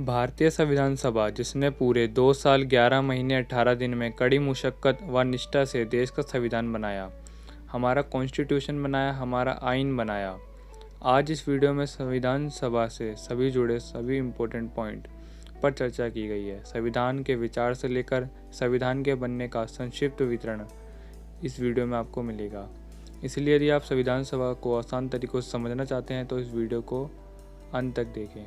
भारतीय संविधान सभा, जिसने पूरे 2 साल 11 महीने 18 दिन में कड़ी मुशक्कत व निष्ठा से देश का संविधान बनाया, हमारा कॉन्स्टिट्यूशन बनाया, हमारा आइन बनाया। आज इस वीडियो में संविधान सभा से सभी जुड़े सभी इम्पोर्टेंट पॉइंट पर चर्चा की गई है। संविधान के विचार से लेकर संविधान के बनने का संक्षिप्त विवरण इस वीडियो में आपको मिलेगा। इसलिए यदि आप संविधान सभा को आसान तरीकों से समझना चाहते हैं तो इस वीडियो को अंत तक देखें।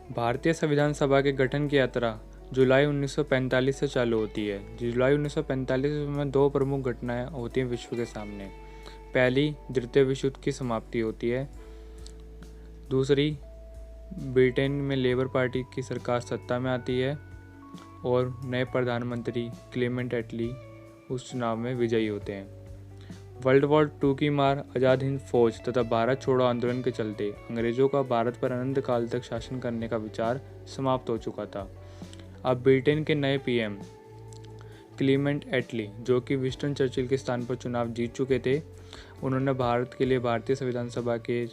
भारतीय संविधान सभा के गठन की यात्रा जुलाई 1945 से चालू होती है। जुलाई 1945 में दो प्रमुख घटनाएं होती हैं विश्व के सामने। पहली, द्वितीय विश्व युद्ध की समाप्ति होती है। दूसरी, ब्रिटेन में लेबर पार्टी की सरकार सत्ता में आती है और नए प्रधानमंत्री क्लेमेंट एटली उस चुनाव में विजयी होते हैं। वर्ल्ड वॉर II की मार, आज़ाद हिंद फौज तथा भारत छोड़ो आंदोलन के चलते अंग्रेजों का भारत पर अनंत काल तक शासन करने का विचार समाप्त हो चुका था। अब ब्रिटेन के नए PM क्लीमेंट एटली, जो कि विंस्टन चर्चिल के स्थान पर चुनाव जीत चुके थे, उन्होंने भारत के लिए भारतीय संविधान सभा के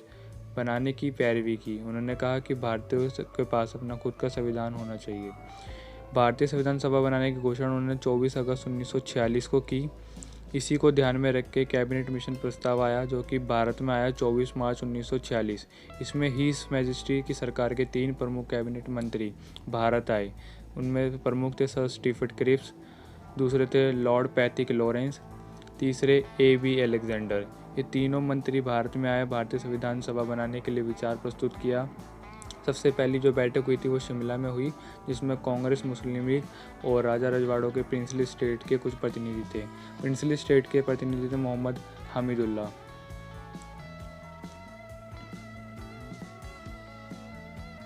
बनाने की पैरवी की। उन्होंने कहा कि भारतीयों के पास अपना खुद का संविधान होना चाहिए। भारतीय संविधान सभा बनाने की घोषणा उन्होंने 24 अगस्त 1946 को की। इसी को ध्यान में रख के कैबिनेट मिशन प्रस्ताव आया, जो कि भारत में आया 24 मार्च 1946। इसमें हिज मैजेस्टी की सरकार के 3 प्रमुख कैबिनेट मंत्री भारत आए। उनमें प्रमुख थे सर स्टीफर्ड क्रिप्स, दूसरे थे लॉर्ड पैथिक लॉरेंस, तीसरे A.B. अलेक्जेंडर। ये तीनों मंत्री भारत में आए, भारतीय संविधान सभा बनाने के लिए विचार प्रस्तुत किया। सबसे पहली जो बैठक हुई थी वो शिमला में हुई, जिसमें कांग्रेस, मुस्लिम लीग और राजा रजवाड़ों के प्रिंसली स्टेट के कुछ प्रतिनिधि थे। प्रिंसली स्टेट के प्रतिनिधि थे मोहम्मद हमीदुल्लाह।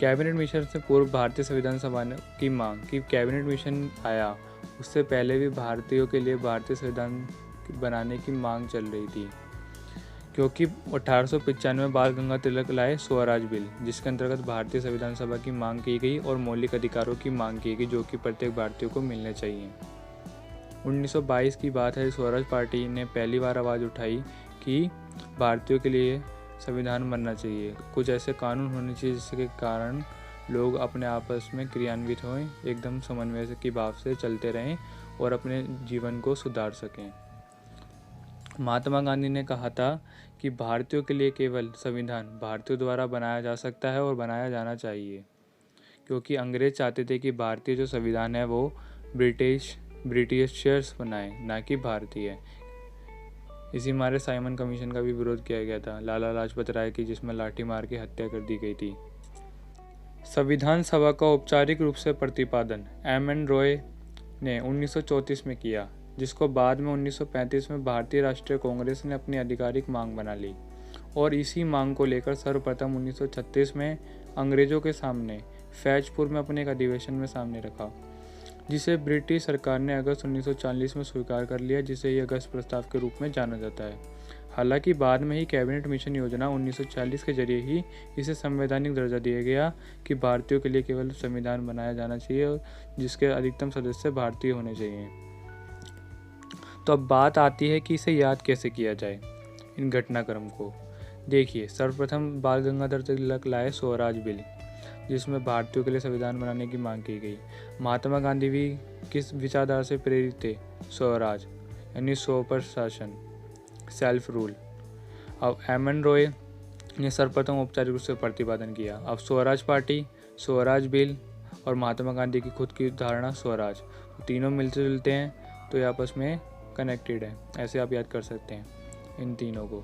कैबिनेट मिशन से पूर्व भारतीय संविधान सभा की मांग कि कैबिनेट मिशन आया, उससे पहले भी भारतीयों के लिए भारतीय संविधान बनाने की मांग चल रही थी, क्योंकि 1895 में बाल गंगाधर तिलक लाए स्वराज बिल, जिसके अंतर्गत भारतीय संविधान सभा की मांग की गई और मौलिक अधिकारों की मांग की गई, जो कि प्रत्येक भारतीय को मिलने चाहिए। 1922 की बात है, स्वराज पार्टी ने पहली बार आवाज़ उठाई कि भारतीयों के लिए संविधान बनना चाहिए, कुछ ऐसे कानून होने चाहिए जिसके कारण लोग अपने आपस में क्रियान्वित हों, एकदम समन्वय की भाव से चलते रहें और अपने जीवन को सुधार सकें। महात्मा गांधी ने कहा था कि भारतीयों के लिए केवल संविधान भारतीयों द्वारा बनाया जा सकता है और बनाया जाना चाहिए, क्योंकि अंग्रेज चाहते थे कि भारतीय जो संविधान है वो ब्रिटिशर्स बनाए, ना कि भारतीय। इसी मारे साइमन कमीशन का भी विरोध किया गया था लाला लाजपत राय की, जिसमें लाठी मार के हत्या कर दी गई थी। संविधान सभा का औपचारिक रूप से प्रतिपादन M.N. रॉय ने 1934 में किया, जिसको बाद में 1935 में भारतीय राष्ट्रीय कांग्रेस ने अपनी आधिकारिक मांग बना ली और इसी मांग को लेकर सर्वप्रथम 1936 में अंग्रेजों के सामने फैजपुर में अपने एक अधिवेशन में सामने रखा, जिसे ब्रिटिश सरकार ने अगस्त 1940 में स्वीकार कर लिया, जिसे ये अगस्त प्रस्ताव के रूप में जाना जाता है। हालांकि बाद में ही कैबिनेट मिशन योजना 1940 के जरिए ही इसे संवैधानिक दर्जा दिया गया कि भारतीयों के लिए केवल संविधान बनाया जाना चाहिए और जिसके अधिकतम सदस्य भारतीय होने चाहिए। तो अब बात आती है कि इसे याद कैसे किया जाए, इन घटनाक्रम को। देखिए, सर्वप्रथम बाल गंगाधर तिलक लाए स्वराज बिल, जिसमें भारतीयों के लिए संविधान बनाने की मांग की गई। महात्मा गांधी भी किस विचारधारा से प्रेरित थे? स्वराज यानी स्व पर शासन, सेल्फ रूल। अब M.N. रॉय ने सर्वप्रथम औपचारिक रूप से प्रतिपादन किया। अब स्वराज पार्टी, स्वराज बिल और महात्मा गांधी की खुद की धारणा स्वराज, तो तीनों मिलते जुलते हैं, तो ये आपस में कनेक्टेड है, ऐसे आप याद कर सकते हैं इन तीनों को।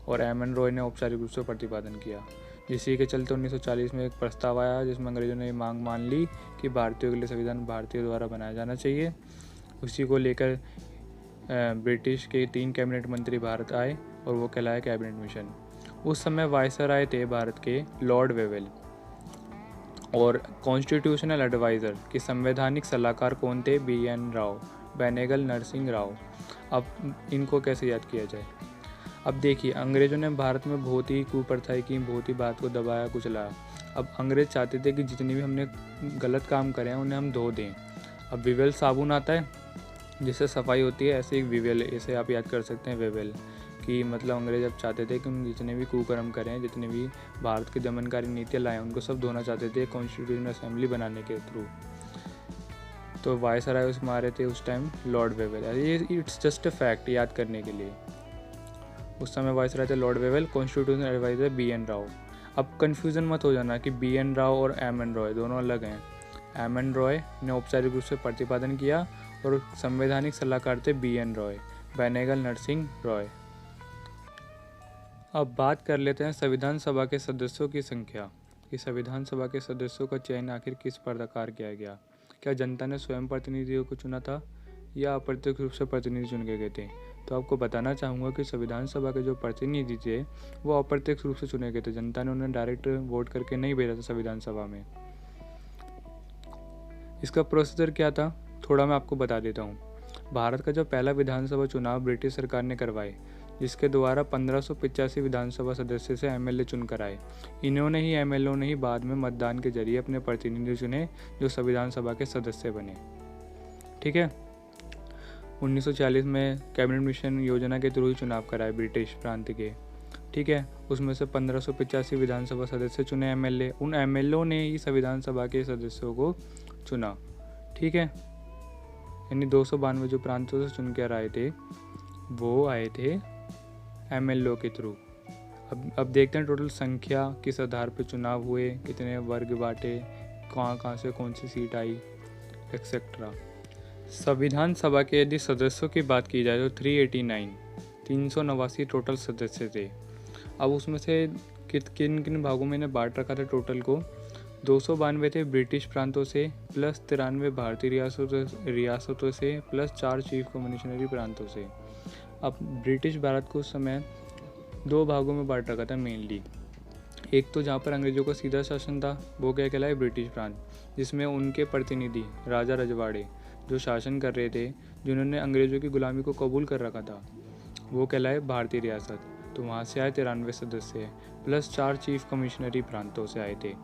और M.N. रॉय ने औपचारिक रूप से प्रतिपादन किया, जिसी के चलते 1940 में एक प्रस्ताव आया, जिसमें अंग्रेजों ने मांग मान ली कि भारतीयों के लिए संविधान भारतीयों द्वारा बनाया जाना चाहिए। उसी को लेकर ब्रिटिश के 3 कैबिनेट मंत्री भारत आए और वो कहलाए कैबिनेट मिशन। उस समय वायसराय थे भारत के लॉर्ड वेवेल, और कॉन्स्टिट्यूशनल एडवाइज़र के संवैधानिक सलाहकार कौन थे? B.N. राव, बेनेगल नरसिंह राव। अब इनको कैसे याद किया जाए? अब देखिए, अंग्रेजों ने भारत में बहुत ही कुप्रथाएं की, बहुत ही बात को दबाया कुचला। अब अंग्रेज चाहते थे कि जितनी भी हमने गलत काम करे हैं उन्हें हम धो दें। अब विवेल साबुन आता है जिससे सफाई होती है, ऐसे एक विवेल, इसे आप याद कर सकते हैं वेवेल, कि मतलब अंग्रेज अब चाहते थे कि उन जितने भी कुकर्म करें, जितने भी भारत की दमनकारी नीतियाँ लाएँ, उनको सब धोना चाहते थे कॉन्स्टिट्यूशनल असेंबली बनाने के थ्रू। तो वायसराय उसमें आ रहे थे उस टाइम लॉर्ड वेवेल। ये इट्स जस्ट अ फैक्ट याद करने के लिए। उस समय वायसराय थे Lord Wavell, constitutional adviser BN Rao. अब कन्फ्यूज़न मत हो जाना कि BN राव और MN रॉय दोनों अलग हैं। MN रॉय ने औपचारिक रूप से प्रतिपादन किया और संवैधानिक सलाहकार थे BN रॉय, बेनेगल नरसिंह रॉय। अब बात कर लेते हैं संविधान सभा के सदस्यों की संख्या, कि संविधान सभा के सदस्यों का चयन आखिर किस प्रकार किया गया। क्या जनता ने स्वयं प्रतिनिधियों को चुना था या अप्रत्यक्ष रूप से प्रतिनिधि चुन के गए थे। तो आपको बताना चाहूँगा कि संविधान सभा के जो प्रतिनिधि थे वो अप्रत्यक्ष रूप से चुने गए थे। जनता ने उन्हें डायरेक्ट वोट करके नहीं भेजा था संविधान सभा में। इसका प्रोसीजर क्या था थोड़ा मैं आपको बता देता हूँ। भारत का जो पहला विधानसभा चुनाव ब्रिटिश सरकार ने करवाए, जिसके द्वारा 1585 विधानसभा सदस्य से MLA चुनकर आए। इन्होंने ही MLA ने ही बाद में मतदान के जरिए अपने प्रतिनिधि चुने जो संविधान सभा के सदस्य बने। ठीक है। 1940 में कैबिनेट मिशन योजना के थ्रू ही चुनाव कराए ब्रिटिश प्रांत के। ठीक है। उसमें से 1585 विधानसभा सदस्य चुने MLA। उन MLA ने ही संविधान सभा के सदस्यों को चुना। ठीक है। यानी 292 जो प्रांतों से चुन कर आए थे वो आए थे MLA के थ्रू। अब देखते हैं टोटल संख्या किस आधार पर चुनाव हुए, कितने वर्ग बांटे, कहाँ से कौन सी सीट आई, एक्सेट्रा। संविधान सभा के यदि सदस्यों की बात की जाए तो 389 टोटल सदस्य थे। अब उसमें से किन किन भागों में बांट रखा था टोटल को। 292 थे ब्रिटिश प्रांतों से प्लस 93 भारतीय रियासतों से प्लस 4 चीफ कमिश्नरी प्रांतों से। अब ब्रिटिश भारत को उस समय 2 भागों में बांट रखा था मेनली। एक तो जहाँ पर अंग्रेजों का सीधा शासन था वो क्या कहलाए ब्रिटिश प्रांत, जिसमें उनके प्रतिनिधि राजा रजवाड़े जो शासन कर रहे थे, जिन्होंने अंग्रेजों की गुलामी को कबूल कर रखा था, वो कहलाए भारतीय रियासत। तो वहाँ से आए 93 सदस्य प्लस 4 चीफ कमिश्नरी प्रांतों से आए थे।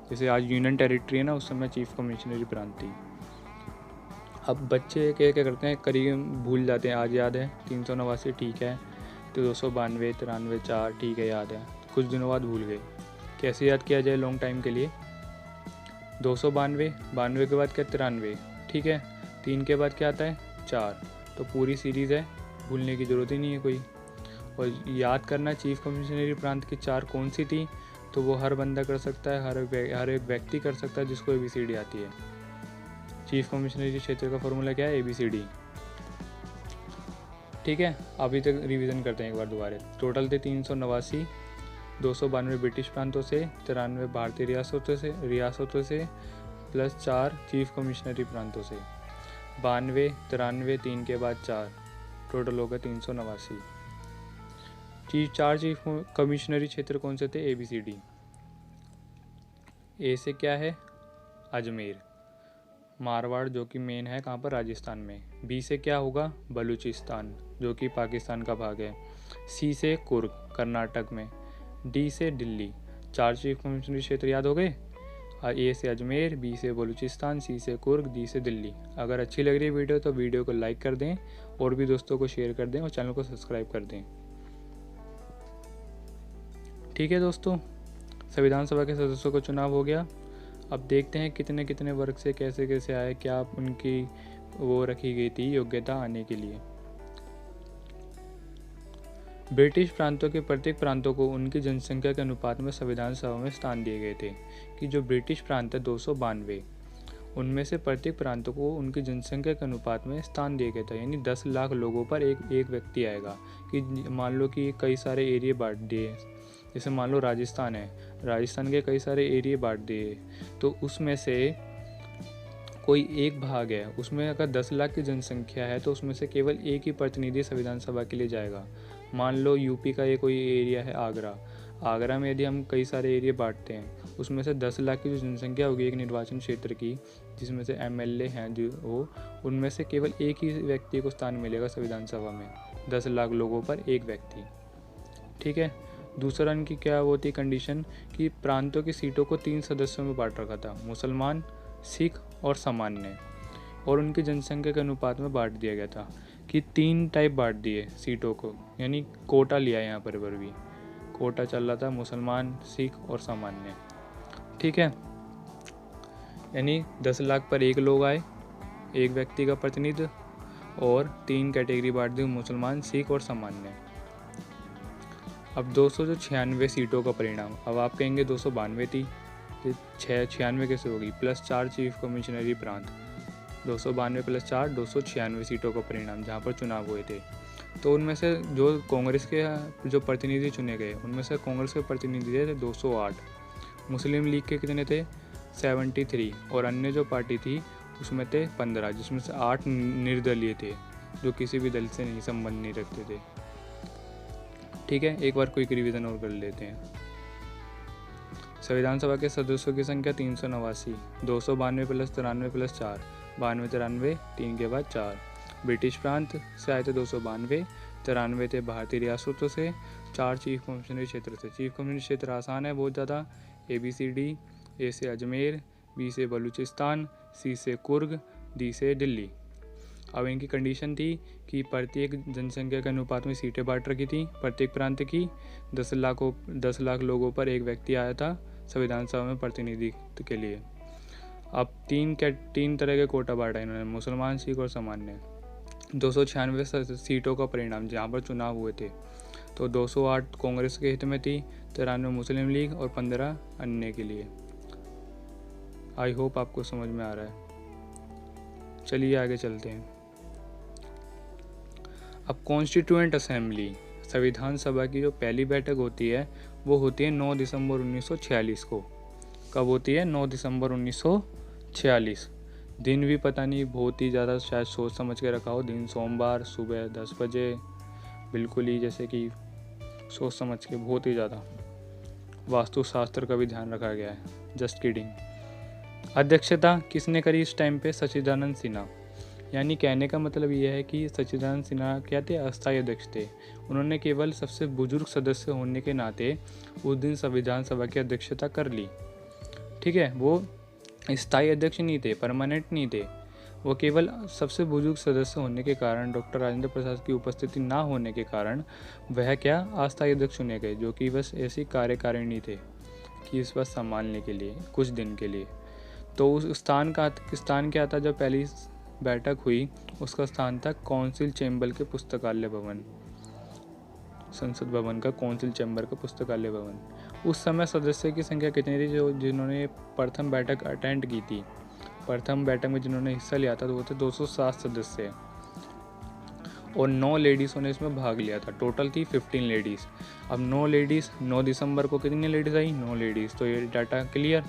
जैसे आज यूनियन टेरिटरी है ना, उस समय चीफ कमिश्नरी प्रांत थी। अब बच्चे क्या क्या करते हैं, करीब भूल जाते हैं। आज याद है 389 ठीक है, तो 292 93 4 ठीक है याद है, कुछ दिनों बाद भूल गए। कैसे याद किया जाए लॉन्ग टाइम के लिए। 292 के बाद क्या 93 ठीक है, 3 के बाद क्या आता है 4, तो पूरी सीरीज़ है, भूलने की ज़रूरत ही नहीं है कोई। और याद करना चीफ कमिश्नरी प्रांत की 4 कौन सी थी, तो वो हर बंदा कर सकता है, हर एक व्यक्ति कर सकता है जिसको ABCD आती है। चीफ कमिश्नरी क्षेत्र का फॉर्मूला क्या है ABCD। ठीक है। अभी तक रिवीजन करते हैं एक बार दोबारा। टोटल थे 389, 292 ब्रिटिश प्रांतों से, 93 भारतीय रियासतों से प्लस 4 चीफ कमिश्नरी प्रांतों से, 92 93 3 के बाद 4, टोटल होगा 389। 4 चीफ कमिश्नरी क्षेत्र कौन से थे ABCD। ए से क्या है अजमेर मारवाड़ जो कि मेन है कहाँ पर राजस्थान में। बी से क्या होगा बलूचिस्तान जो कि पाकिस्तान का भाग है। सी से कुर्ग कर्नाटक में। डी से दिल्ली। 4 चीफ कमिश्नरी क्षेत्र याद हो गए। ए से अजमेर, बी से बलूचिस्तान, सी से कुर्ग, डी से दिल्ली। अगर अच्छी लग रही है वीडियो तो वीडियो को लाइक कर दें और भी दोस्तों को शेयर कर दें और चैनल को सब्सक्राइब कर दें। ठीक है दोस्तों, संविधान सभा के सदस्यों का चुनाव हो गया। अब देखते हैं कितने कितने वर्ग से कैसे कैसे आए, क्या उनकी वो रखी गई थी योग्यता आने के लिए। ब्रिटिश प्रांतों के प्रत्येक प्रांतों को उनकी जनसंख्या के अनुपात में संविधान सभा में स्थान दिए गए थे। कि जो ब्रिटिश प्रांत है 292, उनमें से प्रत्येक प्रांतों को उनकी जनसंख्या के अनुपात में स्थान दिए गए थे। यानी 10 लाख लोगों पर एक व्यक्ति आएगा। कि मान लो कि कई सारे एरिया बांट दिए, जैसे मान लो राजस्थान है, राजस्थान के कई सारे एरिया बांट दिए, तो उसमें से कोई एक भाग है, उसमें अगर 10 लाख की जनसंख्या है तो उसमें से केवल एक ही प्रतिनिधि संविधान सभा के लिए जाएगा। मान लो यूपी का ये कोई एरिया है आगरा में यदि हम कई सारे एरिया बांटते हैं, उसमें से 10 लाख की जो जनसंख्या होगी एक निर्वाचन क्षेत्र की, जिसमें से MLA हैं जो वो, उनमें से केवल एक ही व्यक्ति को स्थान मिलेगा संविधान सभा में। 10 लाख लोगों पर एक व्यक्ति। ठीक है। दूसरा इनकी क्या होती कंडीशन कि प्रांतों की सीटों को 3 सदस्यों में बांट रखा था, मुसलमान, सिख और सामान्य, और उनकी जनसंख्या के अनुपात में बांट दिया गया था। कि 3 टाइप बांट दिए सीटों को, यानी कोटा लिया यहाँ पर भी कोटा चल रहा था, मुसलमान, सिख और सामान्य। ठीक है, यानी 10 लाख पर 1 लोग आए, 1 व्यक्ति का प्रतिनिधित्व, और 3 कैटेगरी बांट दी, मुसलमान, सिख और सामान्य। अब 296 सीटों का परिणाम। अब आप कहेंगे 292 थी, 96 कैसे होगी, प्लस 4 चीफ कमिश्नरी प्रांत, 292 प्लस 4 296 सीटों का परिणाम जहाँ पर चुनाव हुए थे। तो उनमें से जो कांग्रेस के जो प्रतिनिधि चुने गए, उनमें से कांग्रेस के प्रतिनिधि थे 208, मुस्लिम लीग के कितने थे 73, और अन्य जो पार्टी थी उसमें थे 15, जिसमें से 8 निर्दलीय थे, जो किसी भी दल से नहीं संबंध नहीं रखते थे। ठीक है, एक बार क्विक रिवीजन और कर लेते हैं। संविधान सभा के सदस्यों की संख्या 389, 292 प्लस 93 प्लस 4 92, 93, 3 के बाद 4। ब्रिटिश प्रांत से आए थे 292, 93 थे भारतीय रियासतों से, 4 चीफ कमिश्नरी क्षेत्र थे। चीफ कमिश्नरी क्षेत्र आसान है बहुत ज़्यादा, ABCD, A से अजमेर, B से बलूचिस्तान, C से कुर्ग, D से दिल्ली। अब इनकी कंडीशन थी कि प्रत्येक जनसंख्या के अनुपात में सीटें बांट रखी थी प्रत्येक प्रांत की। 10 लाख लोगों पर 1 व्यक्ति आया था संविधान सभा में प्रतिनिधित्व के लिए। अब 3 तरह के कोटा बांटा इन्होंने, मुसलमान, सिख और सामान्य। 296 सीटों का परिणाम जहाँ पर चुनाव हुए थे, तो 208 कांग्रेस के हित में थी, 93 मुस्लिम लीग और 15 अन्य के लिए। आई होप आपको समझ में आ रहा है। चलिए आगे चलते हैं। अब कॉन्स्टिट्यूएंट असेंबली, संविधान सभा की जो पहली बैठक होती है वो होती है 9 दिसंबर 1946 को। कब होती है? 9 दिसंबर 1946। दिन भी पता नहीं, बहुत ही ज़्यादा शायद सोच समझ के रखा हो। दिन सोमवार, सुबह 10 बजे, बिल्कुल ही जैसे कि सोच समझ के, बहुत ही ज़्यादा वास्तुशास्त्र का भी ध्यान रखा गया है। Just kidding. अध्यक्षता किसने करी इस टाइम पे? सच्चिदानंद सिन्हा। यानी कहने का मतलब यह है कि सच्चिदानंद सिन्हा क्या थे? अस्थायी अध्यक्ष थे। उन्होंने केवल सबसे बुजुर्ग सदस्य होने के नाते उस दिन संविधान सभा की अध्यक्षता कर ली। ठीक है, वो स्थायी अध्यक्ष नहीं थे, परमानेंट नहीं थे, वो केवल सबसे बुजुर्ग सदस्य होने के कारण, डॉक्टर राजेंद्र प्रसाद की उपस्थिति ना होने के कारण वह क्या अस्थायी अध्यक्ष चुने गए, जो कि बस ऐसी कार्यकारिणी थे कि इस बस संभालने के लिए कुछ दिन के लिए। तो उस स्थान क्या था? जब पहली बैठक हुई उसका स्थान था काउंसिल चैम्बर के पुस्तकालय भवन, संसद भवन का काउंसिल चैम्बर का पुस्तकालय भवन। उस समय सदस्य की संख्या कितनी थी जिन्होंने प्रथम बैठक अटेंड की थी? प्रथम बैठक में जिन्होंने हिस्सा लिया था तो वो थे 207 सदस्य, और 9 लेडीज़ों ने इसमें भाग लिया था। टोटल थी 15 लेडीज़। अब 9 लेडीज़, 9 दिसंबर को कितनी लेडीज़ आई? 9 लेडीज़। तो ये डाटा क्लियर।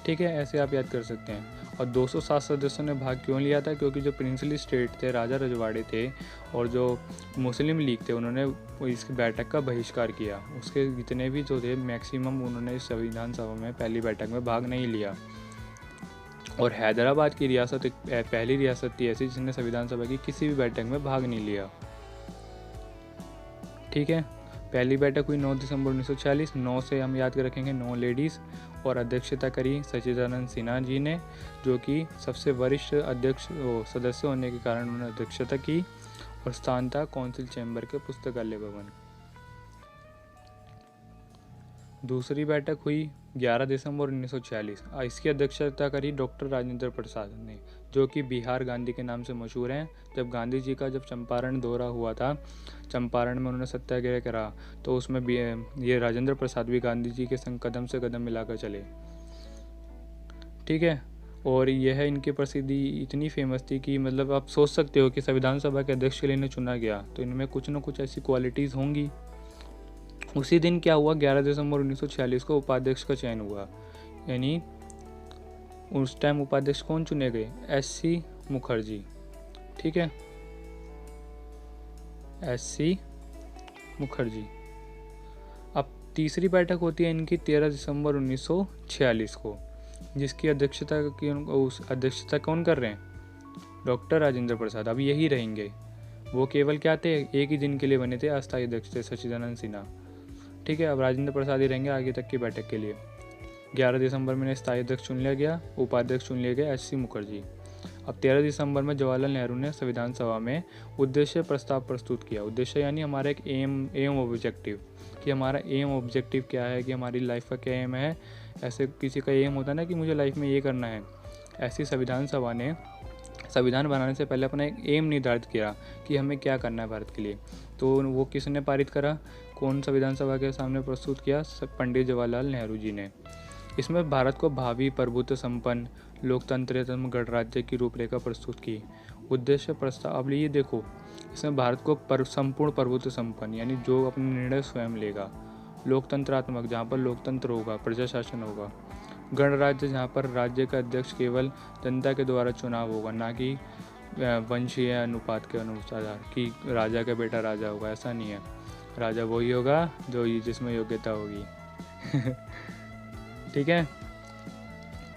ठीक है, ऐसे आप याद कर सकते हैं। और 207 सदस्यों ने भाग क्यों लिया था? क्योंकि जो प्रिंसली स्टेट थे, राजा रजवाड़े थे, और जो मुस्लिम लीग थे, उन्होंने इस बैठक का बहिष्कार किया। उसके जितने भी जो थे मैक्सिमम, उन्होंने इस संविधान सभा में पहली बैठक में भाग नहीं लिया। और हैदराबाद की रियासत एक पहली रियासत थी ऐसी जिसने संविधान सभा की किसी भी बैठक में भाग नहीं लिया। ठीक है, पहली बैठक हुई 9 दिसंबर 1946। 9 से हम याद कर रखेंगे 9 लेडीज़, और अध्यक्षता करी सच्चिदानंद सिन्हा जी ने, जो कि सबसे वरिष्ठ सदस्य होने के कारण उन्होंने अध्यक्षता की, और स्थान था काउंसिल चैम्बर के पुस्तकालय भवन। दूसरी बैठक हुई 11 दिसंबर 1946। इसकी अध्यक्षता करी डॉक्टर राजेंद्र प्रसाद ने, जो कि बिहार गांधी के नाम से मशहूर हैं। जब गांधी जी का चंपारण दौरा हुआ था, चंपारण में उन्होंने सत्याग्रह करा, तो उसमें भी ये राजेंद्र प्रसाद भी गांधी जी के संग कदम से कदम मिलाकर चले। ठीक है, और यह इनकी प्रसिद्धि इतनी फेमस थी कि मतलब आप सोच सकते हो कि संविधान सभा के अध्यक्ष के लिए इन्हें चुना गया, तो इनमें कुछ न कुछ ऐसी क्वालिटीज़ होंगी। उसी दिन क्या हुआ? 11 दिसंबर 1946 को उपाध्यक्ष का चयन हुआ। यानी उस टाइम उपाध्यक्ष कौन चुने गए? SC मुखर्जी। ठीक है, SC मुखर्जी। अब तीसरी बैठक होती है इनकी 13 दिसंबर 1946 को, जिसकी अध्यक्षता कौन कर रहे हैं? डॉक्टर राजेंद्र प्रसाद। अब यही रहेंगे, वो केवल क्या थे? एक ही दिन के लिए बने थे, अस्थायी अध्यक्ष थे सच्चिदानंद सिन्हा। ठीक है, अब राजेंद्र प्रसाद ही रहेंगे आगे तक की बैठक के लिए। 11 दिसंबर में स्थायी अध्यक्ष चुन लिया गया, उपाध्यक्ष चुन लिए गए SC मुखर्जी। अब 13 दिसंबर में जवाहरलाल नेहरू ने संविधान सभा में उद्देश्य प्रस्ताव प्रस्तुत किया। उद्देश्य यानी हमारा एक एम ऑब्जेक्टिव, कि हमारा एम ऑब्जेक्टिव क्या है, कि हमारी लाइफ का क्या एम है। ऐसे किसी का एम होता है ना कि मुझे लाइफ में ये करना है। ऐसी संविधान सभा ने संविधान बनाने से पहले अपना एक एम निर्धारित किया कि हमें क्या करना है भारत के लिए। तो वो किसने पारित करा, कौन संविधान सभा के सामने प्रस्तुत किया? पंडित जवाहरलाल नेहरू जी ने। इसमें भारत को भावी प्रभुत्व संपन्न लोकतंत्र गणराज्य की रूपरेखा प्रस्तुत की। उद्देश्य प्रस्ताव, अब ये देखो, इसमें भारत को संपूर्ण प्रभुत्व संपन्न यानी जो अपने निर्णय स्वयं लेगा, लोकतंत्रात्मक जहाँ पर लोकतंत्र होगा, प्रजाशासन होगा, गणराज्य जहाँ पर राज्य का अध्यक्ष केवल जनता के द्वारा चुनाव होगा, ना कि वंशीय अनुपात के अनुसार कि राजा का बेटा राजा होगा, ऐसा नहीं है। राजा वही होगा जो जिसमें योग्यता होगी। ठीक है।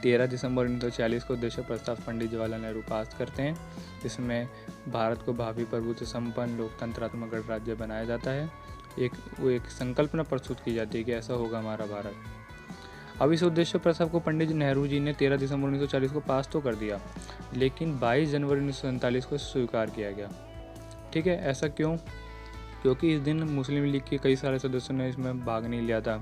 13 दिसंबर 1940 को उद्देश्य प्रस्ताव पंडित जवाहरलाल नेहरू पास करते हैं, जिसमें भारत को भावी प्रभुत्व संपन्न लोकतंत्रात्मक गणराज्य बनाया जाता है। एक संकल्पना प्रस्तुत की जाती है कि ऐसा होगा हमारा भारत। अब इस उद्देश्य प्रस्ताव को पंडित नेहरू जी ने 13 दिसंबर 1940 को पास तो कर दिया, लेकिन 22 जनवरी 1947 को स्वीकार किया गया। ठीक है, ऐसा क्यों? क्योंकि इस दिन मुस्लिम लीग के कई सारे सदस्यों ने इसमें भाग नहीं लिया था।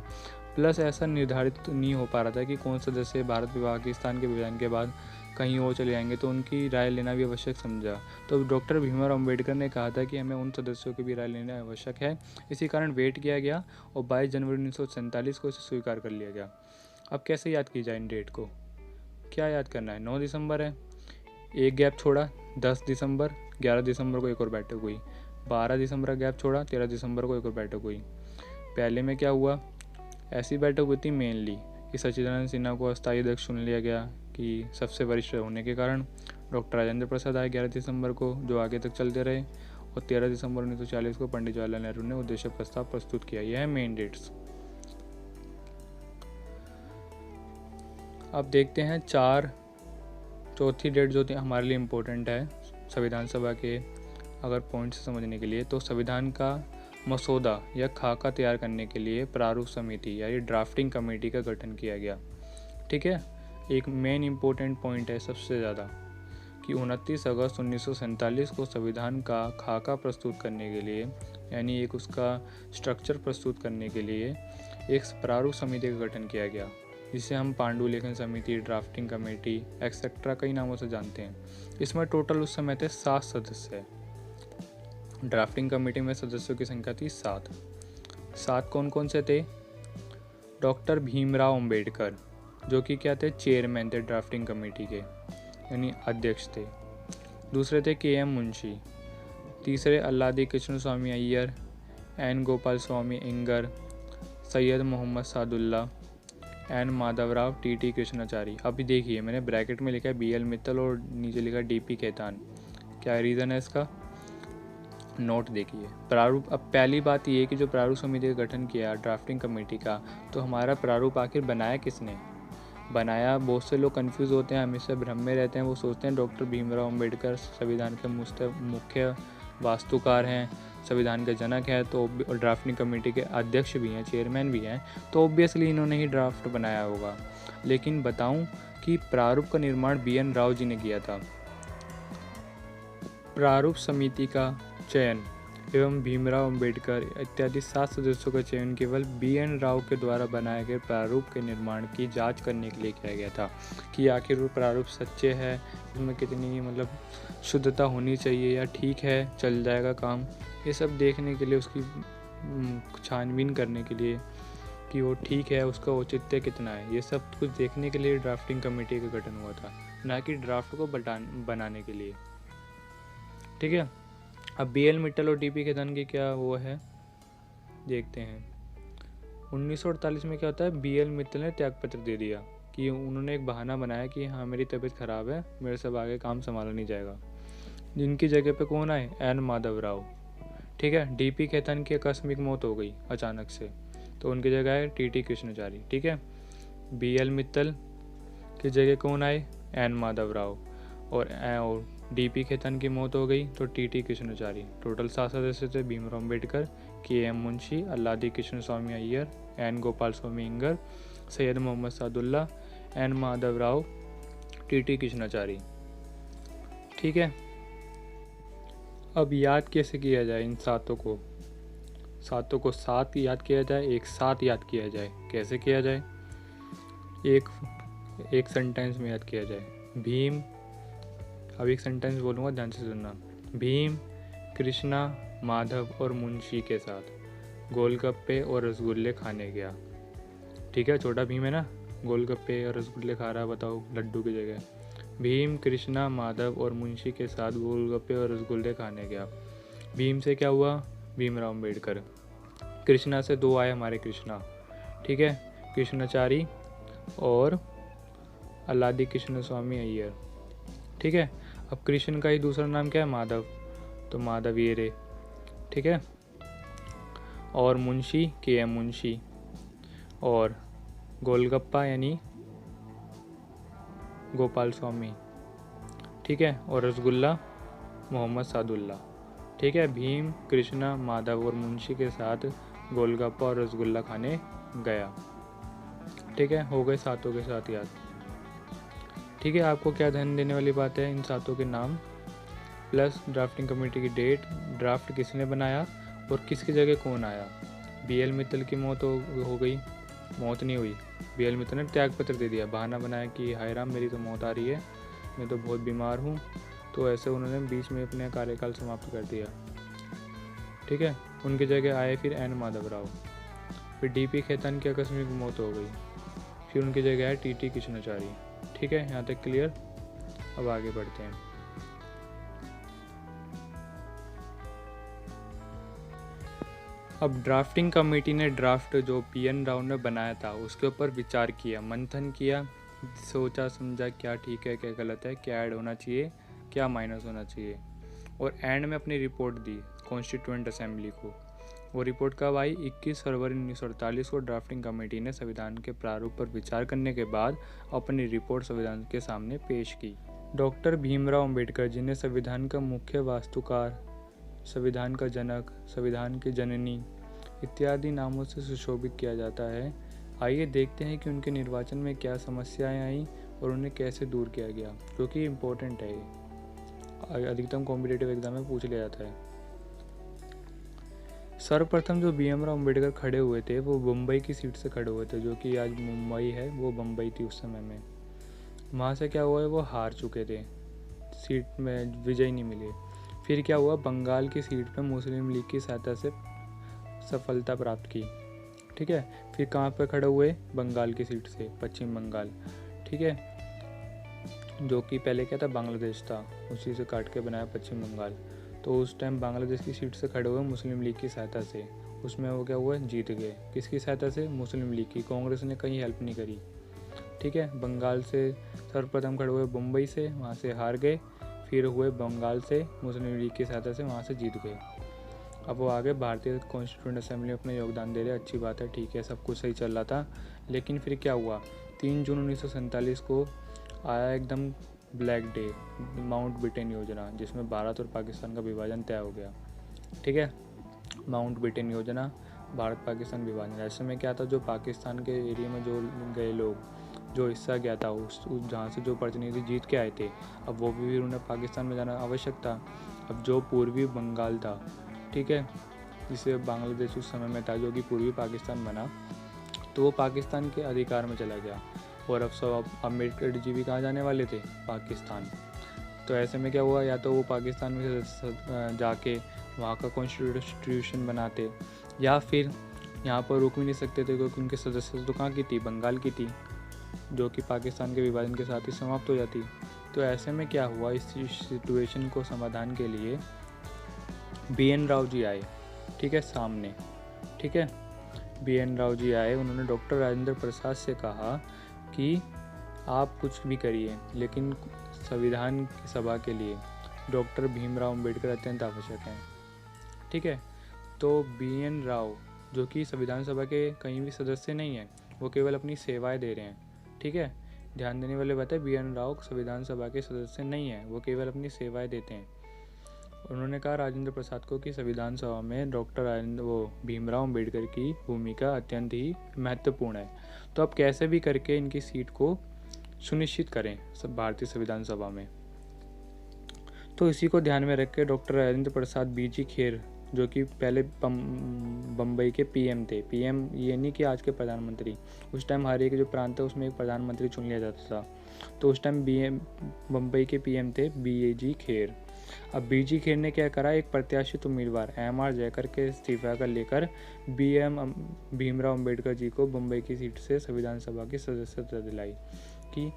प्लस ऐसा निर्धारित नहीं हो पा रहा था कि कौन सदस्य भारत पाकिस्तान के विभाजन के बाद कहीं और चले जाएंगे, तो उनकी राय लेना भी आवश्यक समझा। तो डॉक्टर भीमराव अम्बेडकर ने कहा था कि हमें उन सदस्यों की भी राय लेना आवश्यक है। इसी कारण वेट किया गया और 22 जनवरी 1947 को इसे स्वीकार कर लिया गया। अब कैसे याद की जाए इन डेट को? क्या याद करना है? 9 दिसंबर है, एक गैप छोड़ा 10 दिसंबर, 11 दिसंबर को एक और बैठक हुई, 12 दिसंबर का गैप छोड़ा, 13 दिसंबर को एक और बैठक हुई। पहले में क्या हुआ? ऐसी बैठक हुई थी मेनली कि सच्चिदानंद सिन्हा को अस्थायी अध्यक्ष चुन लिया गया कि सबसे वरिष्ठ होने के कारण। डॉक्टर राजेंद्र प्रसाद आए 11 दिसंबर को, जो आगे तक चलते रहे। और 13 दिसंबर 1940 को पंडित जवाहरलाल नेहरू ने उद्देश्य प्रस्ताव प्रस्तुत किया। यह है मेन डेट्स। अब देखते हैं चौथी डेट जो हमारे लिए इम्पोर्टेंट है संविधान सभा के अगर पॉइंट्स समझने के लिए। तो संविधान का मसौदा या खाका तैयार करने के लिए प्रारूप समिति यानी ड्राफ्टिंग कमेटी का गठन किया गया। ठीक है, एक मेन इम्पोर्टेंट पॉइंट है सबसे ज़्यादा कि 29 अगस्त 1947 को संविधान का खाका प्रस्तुत करने के लिए यानी एक उसका स्ट्रक्चर प्रस्तुत करने के लिए एक प्रारूप समिति का गठन किया गया, जिसे हम पांडुलेखन समिति, ड्राफ्टिंग कमेटी एक्सेट्रा कई नामों से जानते हैं। इसमें टोटल उस समय थे 7 सदस्य। ड्राफ्टिंग कमेटी में सदस्यों की संख्या थी 7 कौन कौन से थे? डॉक्टर भीमराव अंबेडकर, जो कि क्या थे? चेयरमैन थे ड्राफ्टिंग कमेटी के, यानी अध्यक्ष थे। दूसरे थे के एम मुंशी। तीसरे Alladi Krishna Swami Ayyar, N Gopal Swami Iyengar, Syed Mohammad Saadulla, N Madhavrao, T Krishnachari. अभी देखिए मैंने ब्रैकेट में लिखा है बी एल मित्तल और नीचे लिखा डी खेतान। क्या रीज़न है इसका? नोट देखिए। प्रारूप, अब पहली बात ये है कि जो प्रारूप समिति का गठन किया ड्राफ्टिंग कमेटी का, तो हमारा प्रारूप आखिर बनाया किसने? बनाया, बहुत से लोग कंफ्यूज होते हैं, हमेशा भ्रम में रहते हैं। वो सोचते हैं डॉक्टर भीमराव अंबेडकर संविधान के मुख्य वास्तुकार हैं, संविधान के जनक है, तो ड्राफ्टिंग कमेटी के अध्यक्ष भी हैं, चेयरमैन भी हैं, तो ऑब्वियसली इन्होंने ही ड्राफ्ट बनाया होगा। लेकिन बताऊं कि प्रारूप का निर्माण बी एन राव जी ने किया था। प्रारूप समिति का चयन एवं भीमराव अंबेडकर इत्यादि 7 सदस्यों का चयन केवल बी एन राव के द्वारा बनाए गए प्रारूप के निर्माण की जांच करने के लिए किया गया था कि आखिर वो प्रारूप सच्चे है, उसमें कितनी मतलब शुद्धता होनी चाहिए या ठीक है चल जाएगा काम, ये सब देखने के लिए, उसकी छानबीन करने के लिए कि वो ठीक है, उसका औचित्य कितना है, ये सब कुछ देखने के लिए ड्राफ्टिंग कमेटी का गठन हुआ था, ना कि ड्राफ्ट को बनाने के लिए। ठीक है, अब बी एल मित्तल और डी खेतान की क्या वो है देखते हैं। 1948 में क्या होता है, बी एल मित्तल ने त्यागपत्र दे दिया कि उन्होंने एक बहाना बनाया कि हाँ मेरी तबीयत ख़राब है, मेरे से आगे काम संभाला नहीं जाएगा। जिनकी जगह पे कौन आए? एन माधवराव। ठीक है, डी खेतान की आकस्मिक मौत हो गई अचानक से, तो उनकी जगह है टी कृष्णाचारी। ठीक है, बी एल मित्तल की जगह कौन आए? एन माधवराव। और डी खेतान की मौत हो गई तो टी कृष्णाचारी। टोटल 7 सदस्य थे, Bhimrao Ambedkar, K M Munshi, Alladi Krishna Swami Ayyar, N Gopal Swami Iyengar, Syed Mohammad Saadulla, N Madhavrao, T Krishnachari. ठीक है। अब याद कैसे किया जाए इन सातों को? सातों को सात याद किया जाए, एक साथ याद किया जाए। कैसे किया जाए? एक सेंटेंस में याद किया जाए। भीम, अब एक सेंटेंस बोलूँगा, ध्यान से सुनना। भीम कृष्णा, माधव और मुंशी के साथ गोलगप्पे और रसगुल्ले खाने गया। ठीक है, छोटा भीम है ना, गोलगप्पे और रसगुल्ले खा रहा है, बताओ, लड्डू की जगह। भीम कृष्णा, माधव और मुंशी के साथ गोलगप्पे और रसगुल्ले खाने गया। भीम से क्या हुआ? भीमराव अम्बेडकर। कृष्णा से दो आए हमारे कृष्णा, ठीक है, कृष्णाचारी और अल्लादी कृष्ण स्वामी अय्यर। ठीक है। अब कृष्ण का ही दूसरा नाम क्या है? माधव, तो माधव ये रे। ठीक है। और मुंशी के एम मुंशी, और गोलगप्पा यानी गोपाल स्वामी। ठीक है। और रसगुल्ला मोहम्मद सादुल्ला। ठीक है। भीम कृष्णा, माधव और मुंशी के साथ गोलगप्पा और रसगुल्ला खाने गया। ठीक है, हो गए सातों के साथ याद। ठीक है, आपको क्या ध्यान देने वाली बात है? इन सातों के नाम प्लस ड्राफ्टिंग कमेटी की डेट, ड्राफ्ट किसने बनाया और किसकी जगह कौन आया। BL मित्तल की मौत हो गई, मौत नहीं हुई, BL मित्तल ने त्याग पत्र दे दिया, बहाना बनाया कि हाय राम मेरी तो मौत आ रही है, मैं तो बहुत बीमार हूँ, तो ऐसे उन्होंने बीच में अपने कार्यकाल समाप्त कर दिया। ठीक है। उनकी जगह आए फिर N माधवराव। फिर DP खेतान की आकस्मिक मौत हो गई। फिर उनकी जगह आए TT कृष्णाचारी। ठीक है, यहाँ तक क्लियर। अब आगे बढ़ते हैं। अब ड्राफ्टिंग कमेटी ने ड्राफ्ट जो PN राव ने बनाया था उसके ऊपर विचार किया, मंथन किया, सोचा समझा क्या ठीक है क्या गलत है, क्या ऐड होना चाहिए क्या माइनस होना चाहिए, और एंड में अपनी रिपोर्ट दी कॉन्स्टिट्यूएंट असेंबली को। वो रिपोर्ट कब आई? 21 फरवरी 1948 को ड्राफ्टिंग कमेटी ने संविधान के प्रारूप पर विचार करने के बाद अपनी रिपोर्ट संविधान के सामने पेश की। डॉक्टर भीमराव अंबेडकर, जिन्हें संविधान का मुख्य वास्तुकार, संविधान का जनक, संविधान की जननी इत्यादि नामों से सुशोभित किया जाता है, आइए देखते हैं कि उनके निर्वाचन में क्या समस्याएं आईं और उन्हें कैसे दूर किया गया, क्योंकि इम्पोर्टेंट है ये, अधिकतम कॉम्पिटिटिव एग्जाम में पूछ लिया जाता है। सर्वप्रथम जो भीमराव अम्बेडकर खड़े हुए थे वो बम्बई की सीट से खड़े हुए थे, जो कि आज मुंबई है, वो बम्बई थी उस समय में। वहाँ से क्या हुआ है, वो हार चुके थे, सीट में विजय नहीं मिली। फिर क्या हुआ, बंगाल की सीट पे मुस्लिम लीग की सहायता से सफलता प्राप्त की। ठीक है। फिर कहाँ पे खड़े हुए? बंगाल की सीट से, पश्चिम बंगाल। ठीक है, जो कि पहले क्या था, बांग्लादेश था, उसी से काट के बनाया पश्चिम बंगाल। तो उस टाइम बांग्लादेश की सीट से खड़े हुए मुस्लिम लीग की सहायता से, उसमें वो क्या हुआ, जीत गए। किसकी सहायता से? मुस्लिम लीग की। कांग्रेस ने कहीं हेल्प नहीं करी। ठीक है। बंगाल से सर्वप्रथम खड़े हुए मुंबई से, वहाँ से हार गए, फिर हुए बंगाल से, मुस्लिम लीग की सहायता से वहाँ से जीत गए। अब वो आगे भारतीय कॉन्स्टिट्यूएंट असेंबली में अपना योगदान दे रहे, अच्छी बात है, ठीक है, सब कुछ सही चल रहा था। लेकिन फिर क्या हुआ, 3 जून 1947 को आया एकदम ब्लैक डे, माउंटबेटन योजना, जिसमें भारत और पाकिस्तान का विभाजन तय हो गया। ठीक है। माउंटबेटन योजना, भारत पाकिस्तान विभाजन। ऐसे में क्या था, जो पाकिस्तान के एरिया में जो गए लोग, जो हिस्सा गया था, उस जहाँ से जो प्रतिनिधि जीत के आए थे, अब वो भी उन्हें पाकिस्तान में जाना आवश्यक था। अब जो पूर्वी बंगाल था, ठीक है, जिसे बांग्लादेश उस समय में था, जो कि पूर्वी पाकिस्तान बना, तो वो पाकिस्तान के अधिकार में चला गया। और अब सब अम्बेडकर जी भी कहाँ जाने वाले थे? पाकिस्तान। तो ऐसे में क्या हुआ, या तो वो पाकिस्तान में जाके वहाँ का कॉन्स्टिट्यूशन बनाते, या फिर यहाँ पर रुक भी नहीं सकते थे, क्योंकि उनके सदस्य तो कहाँ की थी? बंगाल की थी, जो कि पाकिस्तान के विभाजन के साथ ही समाप्त हो जाती। तो ऐसे में क्या हुआ, इस सिचुएशन को समाधान के लिए BN राव जी आए। ठीक है, सामने। ठीक है, BN राव जी आए, उन्होंने डॉक्टर राजेंद्र प्रसाद से कहा कि आप कुछ भी करिए, लेकिन संविधान की सभा के लिए डॉक्टर भीमराव अम्बेडकर अत्यंत आवश्यक हैं। ठीक है। तो BN राव, जो कि संविधान सभा के कहीं भी सदस्य नहीं हैं, वो केवल अपनी सेवाएं दे रहे हैं। ठीक है, ध्यान देने वाली बात है, BN राव संविधान सभा के सदस्य नहीं है, वो केवल अपनी सेवाएं देते हैं। उन्होंने कहा राजेंद्र प्रसाद को कि संविधान सभा में डॉक्टर भीमराव अम्बेडकर की भूमिका अत्यंत ही महत्वपूर्ण है, तो अब कैसे भी करके इनकी सीट को सुनिश्चित करें सब भारतीय संविधान सभा में। तो इसी को ध्यान में रख के डॉक्टर राजेंद्र प्रसाद बीजी खेर, जो कि पहले बम्बई के पीएम थे, पीएम ये नहीं कि आज के प्रधानमंत्री, उस टाइम हर एक जो प्रांत है उसमें एक प्रधानमंत्री चुन लिया जाता था, तो उस टाइम बम्बई के पीएम थे बीजी खेर। अब बीजी खेर ने क्या करा, एक प्रत्याशित उम्मीदवार एमआर जयकर के इस्तीफा का लेकर भीमराव अम्बेडकर जी को बम्बई की सीट से संविधान सभा की सदस्यता दिलाई। कि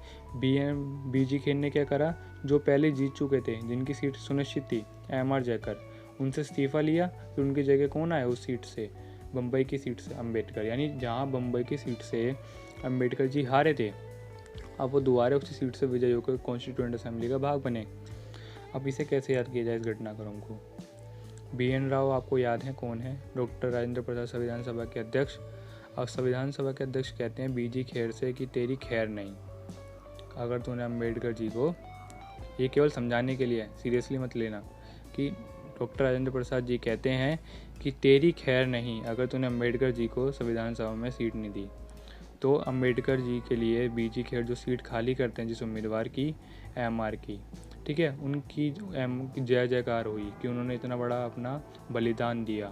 बीजी खेर ने क्या करा, जो पहले जीत चुके थे, जिनकी सीट सुनिश्चित थी, एमआर जयकर, उनसे इस्तीफा लिया, फिर उनकी जगह कौन आया उस सीट से, बम्बई की सीट से अम्बेडकर, यानी जहाँ बम्बई की सीट से अम्बेडकर जी हारे थे, अब वो दोबारा उसी सीट से विजयी होकर कॉन्स्टिट्यूएंट असेंबली का भाग बने। अब इसे कैसे याद किया जाए इस घटनाक्रम को। BN राव आपको याद है कौन है, डॉक्टर राजेंद्र प्रसाद संविधान सभा के अध्यक्ष। अब संविधान सभा के अध्यक्ष कहते हैं बीजी खेर से कि तेरी खैर नहीं, अगर तूने अम्बेडकर जी को, ये केवल समझाने के लिए, सीरियसली मत लेना, कि डॉक्टर राजेंद्र प्रसाद जी कहते हैं कि तेरी खैर नहीं अगर तूने अम्बेडकर जी को संविधान सभा में सीट नहीं दी। तो अम्बेडकर जी के लिए बीजी खेर जो सीट खाली करते हैं जिस उम्मीदवार की, एमआर की, ठीक है, उनकी जय जयकार हुई कि उन्होंने इतना बड़ा अपना बलिदान दिया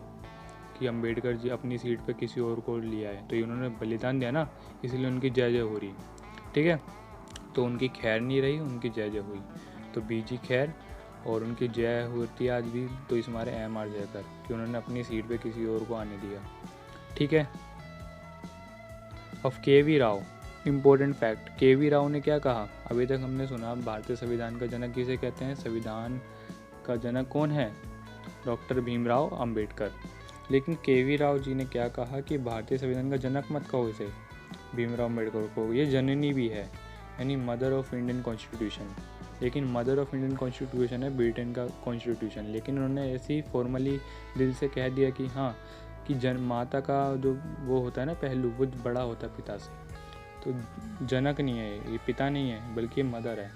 कि अम्बेडकर जी अपनी सीट पे किसी और को लिया है, तो ये उन्होंने बलिदान दिया ना, इसलिए उनकी जय जय हो रही, ठीक है। तो उनकी खैर नहीं रही, उनकी जय जय हुई, तो बीजी खैर, और उनकी जय होती है आज भी, तो इस हमारे एमआर जयकर कि उन्होंने अपनी सीट पे किसी और को आने दिया, ठीक है। अब KV Rao, important fact, KV Rao ने क्या कहा, अभी तक हमने सुना भारतीय संविधान का जनक किसे कहते हैं, संविधान का जनक कौन है, डॉक्टर भीमराव अंबेडकर, लेकिन KV राव जी ने क्या कहा कि भारतीय संविधान का जनक मत कहो इसे, भीमराव अंबेडकर को, ये जननी भी है, यानी मदर ऑफ इंडियन कॉन्स्टिट्यूशन, लेकिन मदर ऑफ इंडियन कॉन्स्टिट्यूशन है ब्रिटेन का कॉन्स्टिट्यूशन, लेकिन उन्होंने ऐसे ही फॉर्मली दिल से कह दिया कि हाँ, कि माता का जो वो होता है ना पहलू, वो बड़ा होता है पिता से, तो जनक नहीं है ये, पिता नहीं है, बल्कि मदर है,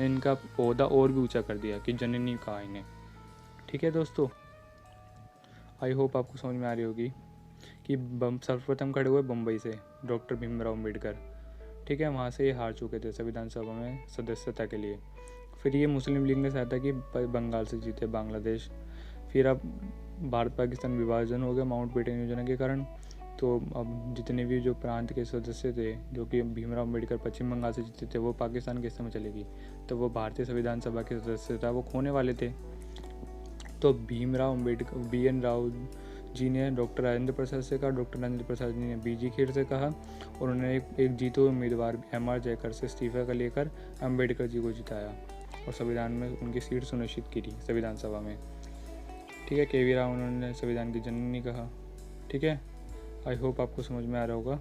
इनका पौधा और भी ऊंचा कर दिया कि जननी कहा इन्हें, ठीक है दोस्तों। आई होप आपको समझ में आ रही होगी कि सर्वप्रथम खड़े हुए बम्बई से डॉक्टर भीमराव अम्बेडकर, ठीक है, वहाँ से ये हार चुके थे संविधान सभा में सदस्यता के लिए। फिर ये मुस्लिम लीग ने सहायता की, बंगाल से जीते बांग्लादेश। फिर अब भारत पाकिस्तान विभाजन हो गया माउंटबेटन योजना के कारण, तो अब जितने भी जो प्रांत के सदस्य थे जो कि भीमराव अम्बेडकर पश्चिम बंगाल से जीते थे, वो पाकिस्तान के हिस्से में चलेगी, तो वो भारतीय संविधान सभा के सदस्यता वो खोने वाले थे। तो भीमराव अम्बेडकर, BN राव जी ने डॉक्टर राजेंद्र प्रसाद से कहा, डॉक्टर राजेंद्र प्रसाद जी ने बीजी खेर से कहा, और उन्होंने एक जीते हुए उम्मीदवार एमआर जयकर से इस्तीफा का लेकर अम्बेडकर जी को जिताया और संविधान में उनकी सीट सुनिश्चित की थी संविधान सभा में, ठीक है। KV राव उन्होंने संविधान की जननी कहा, ठीक है। आई होप आपको समझ में आ रहा होगा,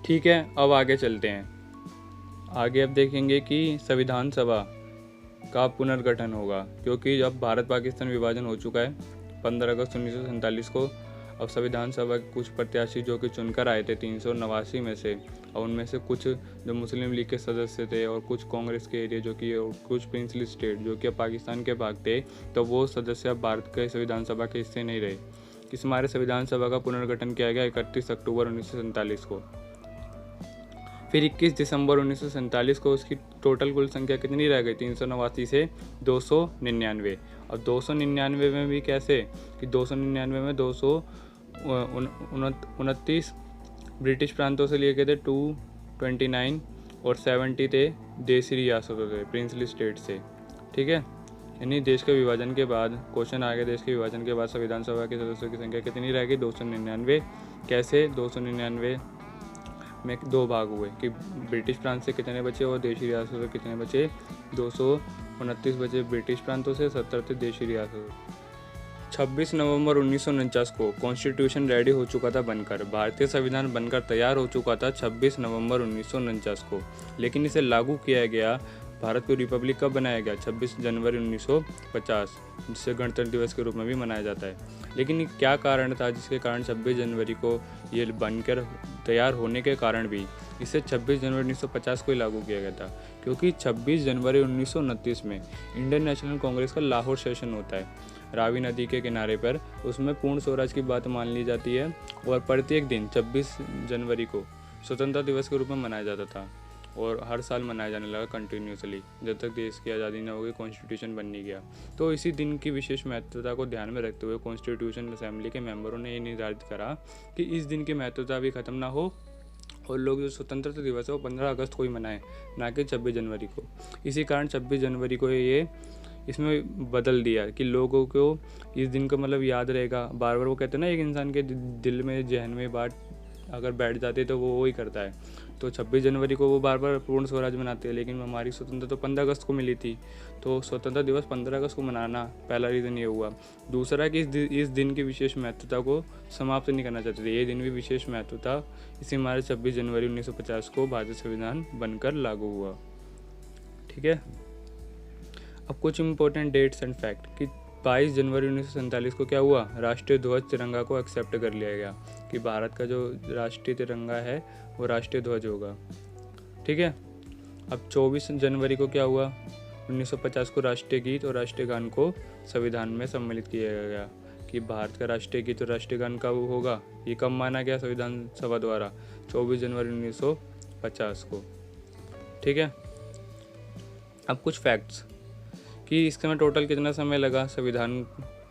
ठीक है। अब आगे चलते हैं, आगे अब देखेंगे कि संविधान सभा का पुनर्गठन होगा, क्योंकि अब भारत पाकिस्तान विभाजन हो चुका है 15 अगस्त 1947 को। अब संविधान सभा के कुछ प्रत्याशी जो कि चुनकर आए थे 389 में से, और उनमें से कुछ जो मुस्लिम लीग के सदस्य थे और कुछ कांग्रेस के एरिया जो कि, और कुछ प्रिंसली स्टेट जो कि पाकिस्तान के भाग थे, तो वो सदस्य अब भारत के संविधान सभा के हिस्से नहीं रहे। इस हमारे संविधान सभा का पुनर्गठन किया गया 31 अक्टूबर 1947 को। फिर 21 दिसंबर 1947 को उसकी टोटल कुल संख्या कितनी रह गई, 389 से 299। अब 299 में भी कैसे कि 299 में 229 ब्रिटिश प्रांतों से लिए गए थे, 229 और 70 थे देशी रियासतों से, प्रिंसली स्टेट से, ठीक है। यानी देश के विभाजन के बाद क्वेश्चन आ गया, देश के विभाजन के बाद संविधान सभा के सदस्यों की संख्या कितनी रह गई, 299। कैसे 299 में दो भाग हुए कि ब्रिटिश प्रांत से कितने बचे और देशी रियासतों से कितने बचे, 229 बचे ब्रिटिश प्रांतों से, 70 थे देशी रियासतों। 26 नवंबर 1949 को कॉन्स्टिट्यूशन रेडी हो चुका था बनकर, भारतीय संविधान बनकर तैयार हो चुका था 26 नवंबर 1949 को, लेकिन इसे लागू किया गया, भारत को रिपब्लिक कब बनाया गया, 26 जनवरी 1950, जिसे गणतंत्र दिवस के रूप में भी मनाया जाता है। लेकिन क्या कारण था जिसके कारण 26 जनवरी को ये बनकर तैयार होने के कारण भी इसे 26 जनवरी 1950 को ही लागू किया गया था, क्योंकि 26 जनवरी 1929 में इंडियन नेशनल कांग्रेस का लाहौर सेशन होता है रावी नदी के किनारे पर। उसमें पूर्ण स्वराज की बात मान ली जाती है और प्रत्येक दिन 26 जनवरी को स्वतंत्रता दिवस के रूप में मनाया जाता था। और हर साल मनाया जाने लगा कंटिन्यूसली, जब तक देश की आज़ादी न हो गई, कॉन्स्टिट्यूशन बन नहीं गया। तो इसी दिन की विशेष महत्वता को ध्यान में रखते हुए कॉन्स्टिट्यूशन असेंबली के मेंबरों ने ये निर्धारित करा कि इस दिन की महत्वता भी खत्म ना हो और लोग जो स्वतंत्रता दिवस है वो 15 अगस्त को ही मनाएं, ना कि 26 जनवरी को। इसी कारण 26 जनवरी को ये इसमें बदल दिया कि लोगों को इस दिन को मतलब याद रहेगा। बार बार वो कहते हैं ना, एक इंसान के दिल में, जहन में बात अगर बैठ जाती है तो वो ही करता है। तो 26 जनवरी को वो बार बार पूर्ण स्वराज मनाते हैं, लेकिन हमारी स्वतंत्रता तो 15 अगस्त को मिली थी। तो स्वतंत्रता दिवस 15 अगस्त को मनाना पहला रीज़न ये हुआ। दूसरा कि इस दिन की विशेष महत्वता को समाप्त नहीं करना चाहते थे। ये दिन भी विशेष महत्वता इसी हमारे 26 जनवरी 1950 को भारतीय संविधान बनकर लागू हुआ। ठीक है, अब कुछ इम्पोर्टेंट डेट्स एंड फैक्ट कि 22 जनवरी 1947 को क्या हुआ, राष्ट्रीय ध्वज तिरंगा को एक्सेप्ट कर लिया गया कि भारत का जो राष्ट्रीय तिरंगा है वो राष्ट्रीय ध्वज होगा। ठीक है, अब 24 जनवरी को क्या हुआ, 1950 को राष्ट्रीय गीत और राष्ट्रीय गान को संविधान में सम्मिलित किया गया कि भारत का राष्ट्रीय गीत और राष्ट्रीय गान कब होगा, ये कब माना गया संविधान सभा द्वारा, 24 जनवरी 1950 को। ठीक है, अब कुछ फैक्ट्स कि इसके में टोटल कितना समय लगा संविधान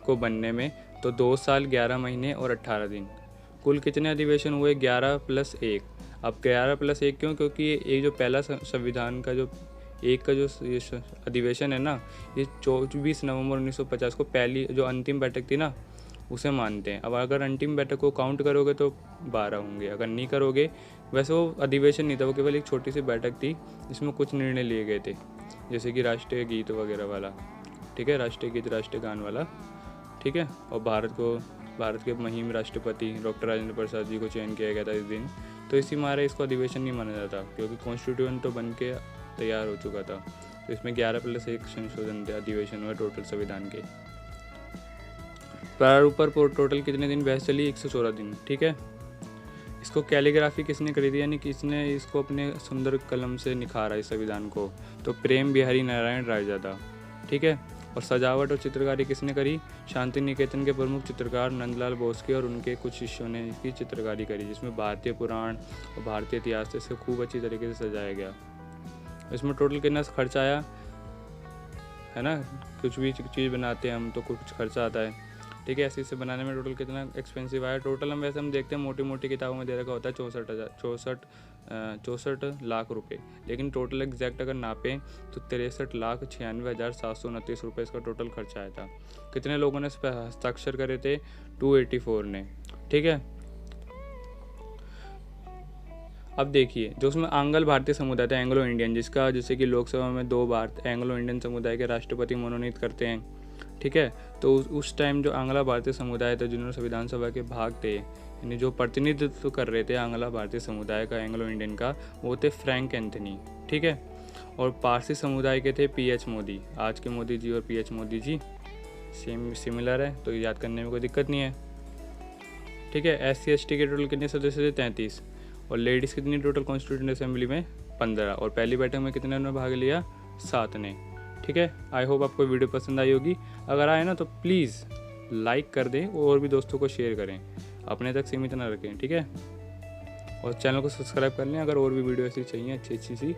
को बनने में, तो 2 साल 11 महीने और 18 दिन। कुल कितने अधिवेशन हुए, 11 + 1। अब 11 + 1 क्यों, क्योंकि ये जो पहला संविधान का जो एक का जो अधिवेशन है ना, ये 24 नवंबर 1950 को पहली जो अंतिम बैठक थी ना, उसे मानते हैं। अब अगर अंतिम बैठक को काउंट करोगे तो 12 होंगे, अगर नहीं करोगे, वैसे वो अधिवेशन नहीं था, वो केवल एक छोटी सी बैठक थी जिसमें कुछ निर्णय लिए गए थे, जैसे कि राष्ट्रीय गीत वगैरह वाला। ठीक है, राष्ट्रीय गीत राष्ट्रीय गान वाला। ठीक है, और भारत के मुहिम राष्ट्रपति डॉक्टर राजेंद्र प्रसाद जी को चयन किया गया था इस दिन। तो इसी मारे इसको अधिवेशन नहीं माना जाता, क्योंकि कॉन्स्टिट्यूशन तो बन के तैयार हो चुका था। तो इसमें 11 + 1 संशोधन थे, अधिवेशन हुए टोटल संविधान के। प्रारूप पर टोटल कितने दिन बहस चली, 114 दिन। ठीक है, इसको कैलीग्राफी किसने करी थी, यानी किसने इसको अपने सुंदर कलम से निखारा इस संविधान को, तो प्रेम बिहारी नारायण रायजादा। ठीक है, और सजावट और चित्रकारी किसने करी, शांति निकेतन के प्रमुख चित्रकार नंदलाल बोसके और उनके कुछ शिष्यों ने इसकी चित्रकारी करी, जिसमें भारतीय पुराण और भारतीय इतिहास से खूब अच्छी तरीके से सजाया गया। इसमें टोटल कितना खर्चा आया है ना, कुछ भी चीज़ बनाते हैं हम तो कुछ खर्चा आता है। ठीक है, ऐसे इसे बनाने में टोटल कितना एक्सपेंसिव आया, टोटल हम वैसे हम देखते हैं मोटी मोटी किताबों में दे रखा होता है 64 लाख रुपए, लेकिन टोटल एग्जैक्ट अगर नापें तो 63,96,729 रुपये इसका टोटल खर्चा आया था। कितने लोगों ने इस पर हस्ताक्षर करे थे, 284 ने। ठीक है, अब देखिए, जो उसमें आंग्ल भारतीय समुदाय था, एंग्लो इंडियन, जिसका जैसे कि लोकसभा में 2 बार एंग्लो इंडियन समुदाय के राष्ट्रपति मनोनीत करते हैं। ठीक है, तो उस टाइम जो आंग्ला भारतीय समुदाय थे, जिन्होंने संविधान सभा के भाग थे, यानी जो प्रतिनिधित्व कर रहे थे आंग्ला भारतीय समुदाय का, एंग्लो इंडियन का, वो थे फ्रैंक एंथनी। ठीक है, और पारसी समुदाय के थे PH मोदी। आज के मोदी जी और PH Modi ji same similar है, तो याद करने में कोई दिक्कत नहीं है। ठीक है, SC ST के टोटल कितने सदस्य थे, 33, और लेडीज़ कितनी टोटल कॉन्स्टिट्यूएंट असेंबली में, 15, और पहली बैठक में कितने ने भाग लिया, 7 ने। ठीक है, आई होप आपको वीडियो पसंद आई होगी। अगर आए ना तो प्लीज़ लाइक कर दें और भी दोस्तों को शेयर करें, अपने तक सीमित ना रखें। ठीक है, और चैनल को सब्सक्राइब कर लें अगर और भी वीडियो ऐसी चाहिए अच्छी सी।